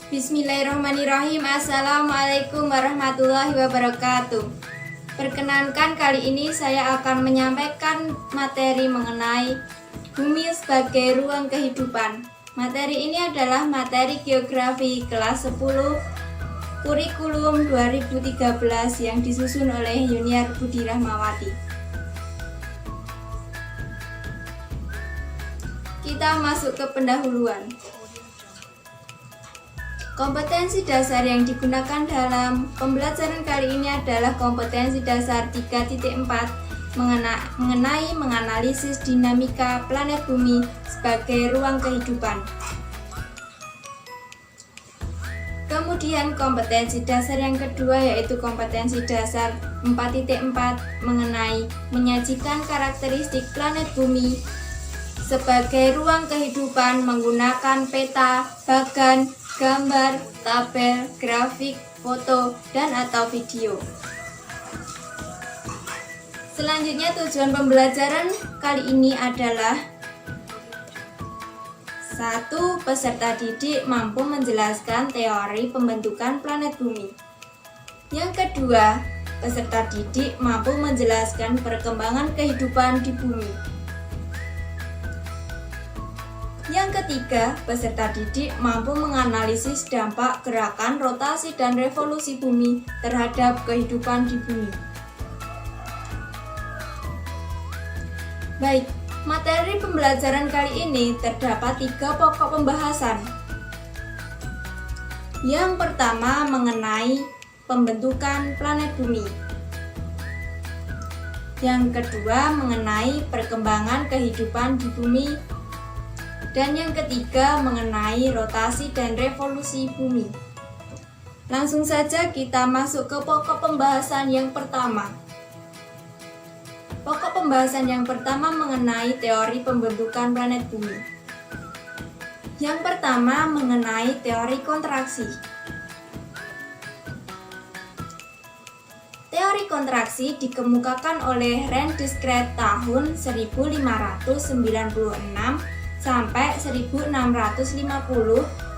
Bismillahirrahmanirrahim. Assalamualaikum warahmatullahi wabarakatuh. Perkenankan, kali ini saya akan menyampaikan materi mengenai bumi sebagai ruang kehidupan. Materi ini adalah materi geografi kelas 10 kurikulum 2013 yang disusun oleh Yuniar Budi Rahmawati. Kita masuk ke pendahuluan. Kompetensi dasar yang digunakan dalam pembelajaran kali ini adalah kompetensi dasar 3.4 mengenai menganalisis dinamika planet bumi sebagai ruang kehidupan. Kemudian kompetensi dasar yang kedua yaitu kompetensi dasar 4.4 mengenai menyajikan karakteristik planet bumi sebagai ruang kehidupan menggunakan peta, bagan, gambar, tabel, grafik, foto, dan atau video. Selanjutnya tujuan pembelajaran kali ini adalah 1. Peserta didik mampu menjelaskan teori pembentukan planet bumi. Yang kedua, peserta didik mampu menjelaskan perkembangan kehidupan di bumi. Yang ketiga, peserta didik mampu menganalisis dampak gerakan rotasi dan revolusi bumi terhadap kehidupan di bumi. Baik, materi pembelajaran kali ini terdapat 3 pokok pembahasan. Yang pertama mengenai pembentukan planet bumi. Yang kedua mengenai perkembangan kehidupan di bumi. Dan yang ketiga mengenai rotasi dan revolusi bumi. Langsung saja kita masuk ke pokok pembahasan yang pertama. Pokok pembahasan yang pertama mengenai teori pembentukan planet bumi. Yang pertama mengenai teori kontraksi. Teori kontraksi dikemukakan oleh Rene Descartes tahun 1596 sampai 1650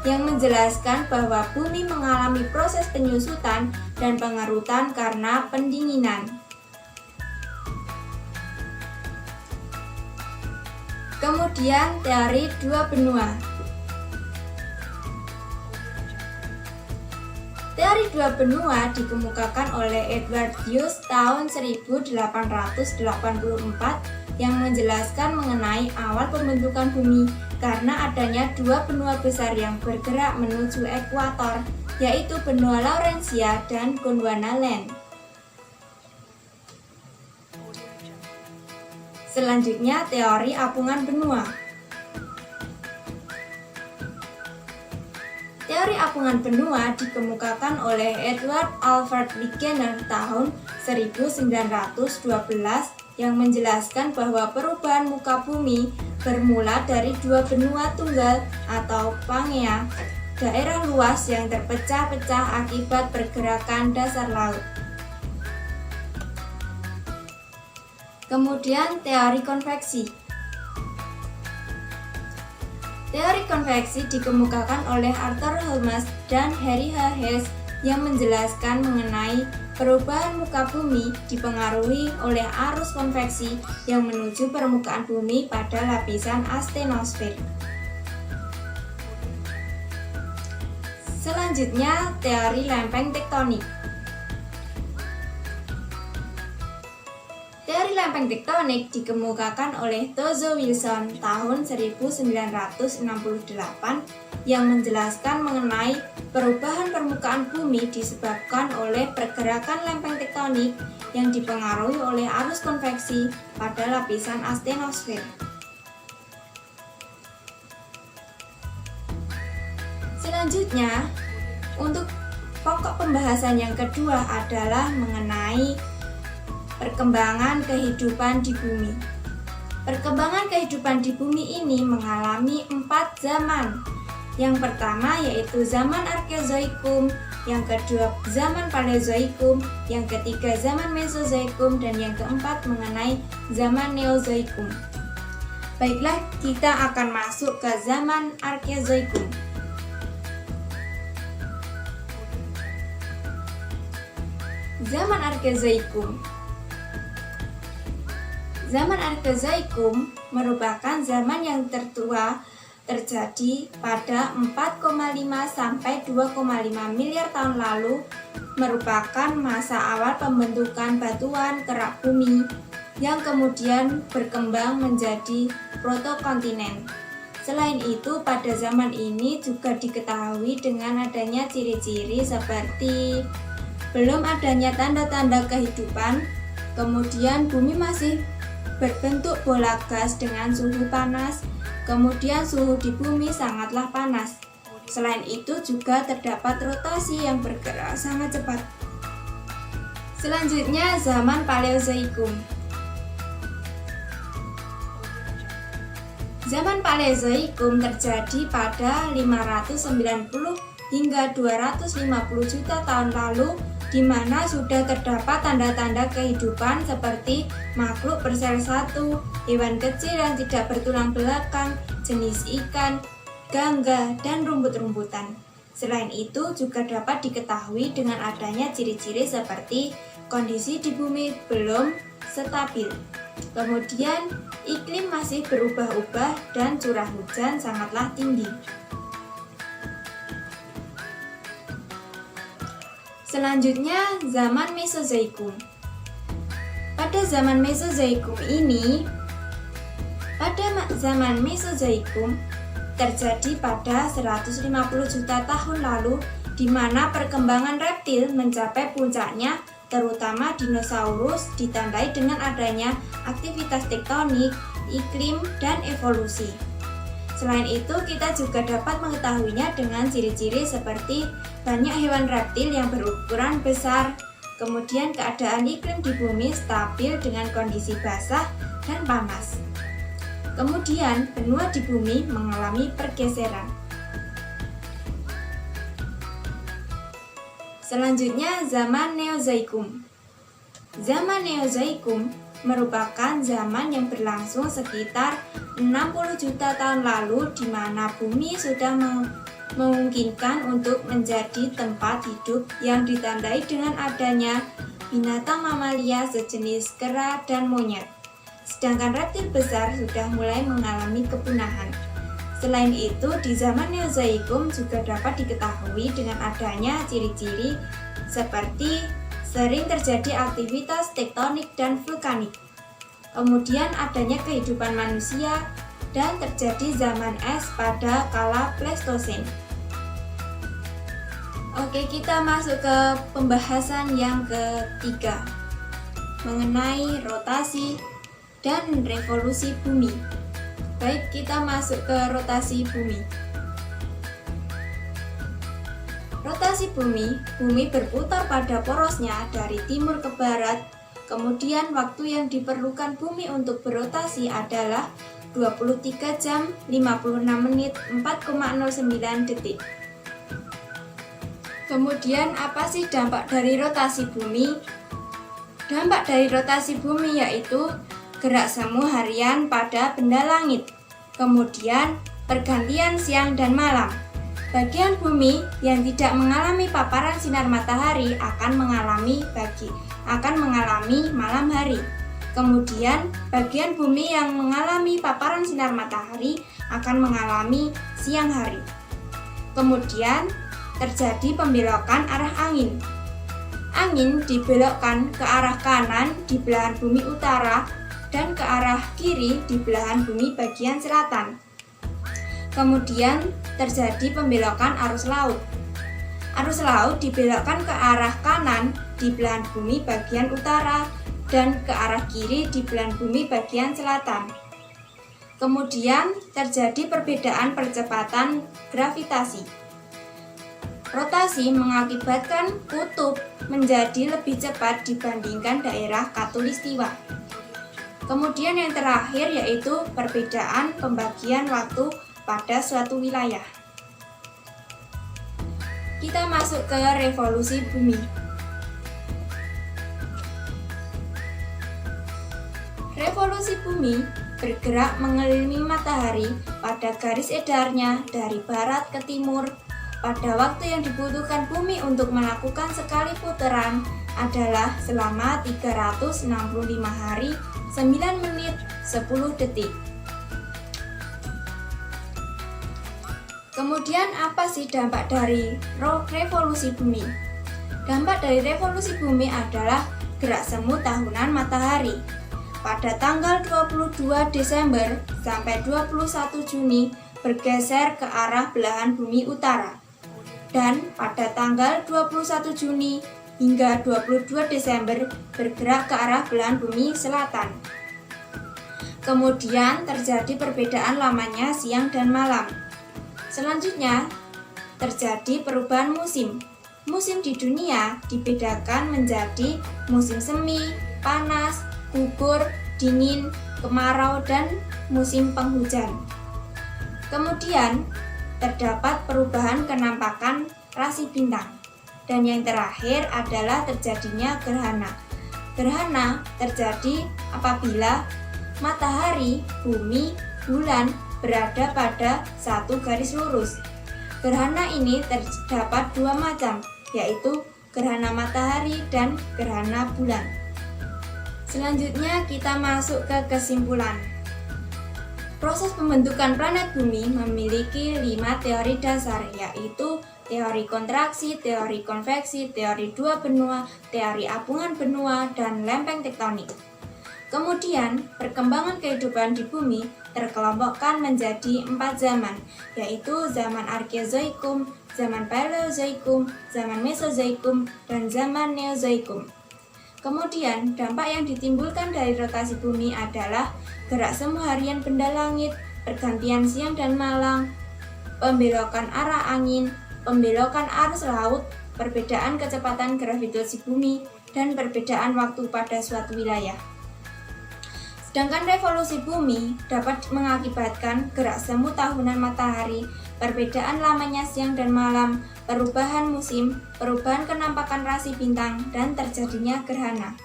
yang menjelaskan bahwa bumi mengalami proses penyusutan dan pengerutan karena pendinginan. Kemudian teori dua benua. Teori dua benua dikemukakan oleh Edward Hughes tahun 1884 yang menjelaskan mengenai awal pembentukan bumi karena adanya 2 benua besar yang bergerak menuju ekuator, yaitu benua Laurentia dan Gondwana Land. Selanjutnya teori apungan benua. Teori apungan benua dikemukakan oleh Edward Alfred Wegener tahun 1912 yang menjelaskan bahwa perubahan muka bumi bermula dari 2 benua tunggal atau Pangea, daerah luas yang terpecah-pecah akibat pergerakan dasar laut. Kemudian teori konveksi. Teori konveksi dikemukakan oleh Arthur Helmholtz dan Harry H. Hess yang menjelaskan mengenai perubahan muka bumi dipengaruhi oleh arus konveksi yang menuju permukaan bumi pada lapisan astenosfer. Selanjutnya, teori lempeng tektonik. Teori lempeng tektonik dikemukakan oleh Tozo Wilson tahun 1968 yang menjelaskan mengenai perubahan permukaan bumi disebabkan oleh pergerakan lempeng tektonik yang dipengaruhi oleh arus konveksi pada lapisan astenosfer. Selanjutnya, untuk pokok pembahasan yang kedua adalah mengenai perkembangan kehidupan di bumi. Perkembangan kehidupan di bumi ini mengalami 4 zaman. Yang pertama yaitu zaman Arkeozoikum, yang kedua zaman Paleozoikum, yang ketiga zaman Mesozoikum, dan yang keempat mengenai zaman Neozoikum. Baiklah, kita akan masuk ke zaman Arkeozoikum. Zaman Arkeozoikum. Zaman Arkeozoikum merupakan zaman yang tertua, terjadi pada 4,5 sampai 2,5 miliar tahun lalu, merupakan masa awal pembentukan batuan kerak bumi yang kemudian berkembang menjadi protokontinen. Selain itu, pada zaman ini juga diketahui dengan adanya ciri-ciri seperti belum adanya tanda-tanda kehidupan, kemudian bumi masih berbentuk bola gas dengan suhu panas, kemudian suhu di bumi sangatlah panas. Selain itu juga terdapat rotasi yang bergerak sangat cepat. Selanjutnya zaman Paleozoikum. Zaman Paleozoikum terjadi pada 590 hingga 250 juta tahun lalu, di mana sudah terdapat tanda-tanda kehidupan seperti makhluk bersel satu, hewan kecil yang tidak bertulang belakang, jenis ikan, gangga, dan rumput-rumputan. Selain itu juga dapat diketahui dengan adanya ciri-ciri seperti kondisi di bumi belum stabil. Kemudian iklim masih berubah-ubah dan curah hujan sangatlah tinggi. Selanjutnya, zaman Mesozoikum. Pada zaman Mesozoikum terjadi pada 150 juta tahun lalu, di mana perkembangan reptil mencapai puncaknya, terutama dinosaurus, ditandai dengan adanya aktivitas tektonik, iklim, dan evolusi. Selain itu, kita juga dapat mengetahuinya dengan ciri-ciri seperti banyak hewan reptil yang berukuran besar, kemudian keadaan iklim di bumi stabil dengan kondisi basah dan panas. Kemudian, benua di bumi mengalami pergeseran. Selanjutnya, zaman Neozoikum. Zaman Neozoikum merupakan zaman yang berlangsung sekitar 60 juta tahun lalu, di mana bumi sudah memungkinkan untuk menjadi tempat hidup yang ditandai dengan adanya binatang mamalia sejenis kera dan monyet. Sedangkan reptil besar sudah mulai mengalami kepunahan. Selain itu, di zaman Neozoikum juga dapat diketahui dengan adanya ciri-ciri seperti sering terjadi aktivitas tektonik dan vulkanik. Kemudian adanya kehidupan manusia dan terjadi zaman es pada kala Pleistosen. Oke, kita masuk ke pembahasan yang ketiga mengenai rotasi dan revolusi bumi. Baik, kita masuk ke rotasi bumi. Rotasi bumi berputar pada porosnya dari timur ke barat. Kemudian waktu yang diperlukan bumi untuk berotasi adalah 23 jam 56 menit 4,09 detik. Kemudian apa sih dampak dari rotasi bumi? Dampak dari rotasi bumi yaitu gerak semu harian pada benda langit. Kemudian pergantian siang dan malam. Bagian bumi yang tidak mengalami paparan sinar matahari akan mengalami malam hari. Kemudian bagian bumi yang mengalami paparan sinar matahari akan mengalami siang hari. Kemudian terjadi pembelokan arah angin. Angin dibelokkan ke arah kanan di belahan bumi utara dan ke arah kiri di belahan bumi bagian selatan. Kemudian terjadi pembelokan arus laut. Arus laut dibelokkan ke arah kanan di belahan bumi bagian utara dan ke arah kiri di belahan bumi bagian selatan. Kemudian terjadi perbedaan percepatan gravitasi. Rotasi mengakibatkan kutub menjadi lebih cepat dibandingkan daerah khatulistiwa. Kemudian yang terakhir yaitu perbedaan pembagian waktu pada suatu wilayah. Kita masuk ke revolusi bumi. Revolusi bumi bergerak mengelilingi matahari pada garis edarnya dari barat ke timur, pada waktu yang dibutuhkan bumi untuk melakukan sekali putaran adalah selama 365 hari, 9 menit, 10 detik. Kemudian apa sih dampak dari revolusi bumi? Dampak dari revolusi bumi adalah gerak semu tahunan matahari. Pada tanggal 22 Desember sampai 21 Juni bergeser ke arah belahan bumi utara. Dan pada tanggal 21 Juni hingga 22 Desember bergerak ke arah belahan bumi selatan. Kemudian terjadi perbedaan lamanya siang dan malam. Selanjutnya terjadi perubahan musim. Musim di dunia dibedakan menjadi musim semi, panas, gugur, dingin, kemarau, dan musim penghujan. Kemudian terdapat perubahan kenampakan rasi bintang. Dan yang terakhir adalah terjadinya gerhana. Gerhana terjadi apabila matahari, bumi, bulan berada pada satu garis lurus. Gerhana ini terdapat dua macam, yaitu gerhana matahari dan gerhana bulan. Selanjutnya kita masuk ke kesimpulan. Proses pembentukan planet bumi memiliki 5 teori dasar, yaitu teori kontraksi, teori konveksi, teori dua benua, teori apungan benua, dan lempeng tektonik. Kemudian, perkembangan kehidupan di bumi terkelompokkan menjadi 4 zaman, yaitu zaman Arkeozoikum, zaman Paleozoikum, zaman Mesozoikum, dan zaman Neozoikum. Kemudian, dampak yang ditimbulkan dari rotasi bumi adalah gerak semu harian benda langit, pergantian siang dan malam, pembelokan arah angin, pembelokan arus laut, perbedaan kecepatan gravitasi bumi, dan perbedaan waktu pada suatu wilayah. Sedangkan revolusi bumi dapat mengakibatkan gerak semu tahunan matahari, perbedaan lamanya siang dan malam, perubahan musim, perubahan kenampakan rasi bintang, dan terjadinya gerhana.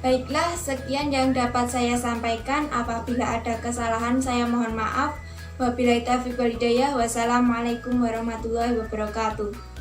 Baiklah, sekian yang dapat saya sampaikan. Apabila ada kesalahan, saya mohon maaf. Wabillahi taufiq wal hidayah. Wassalamualaikum warahmatullahi wabarakatuh.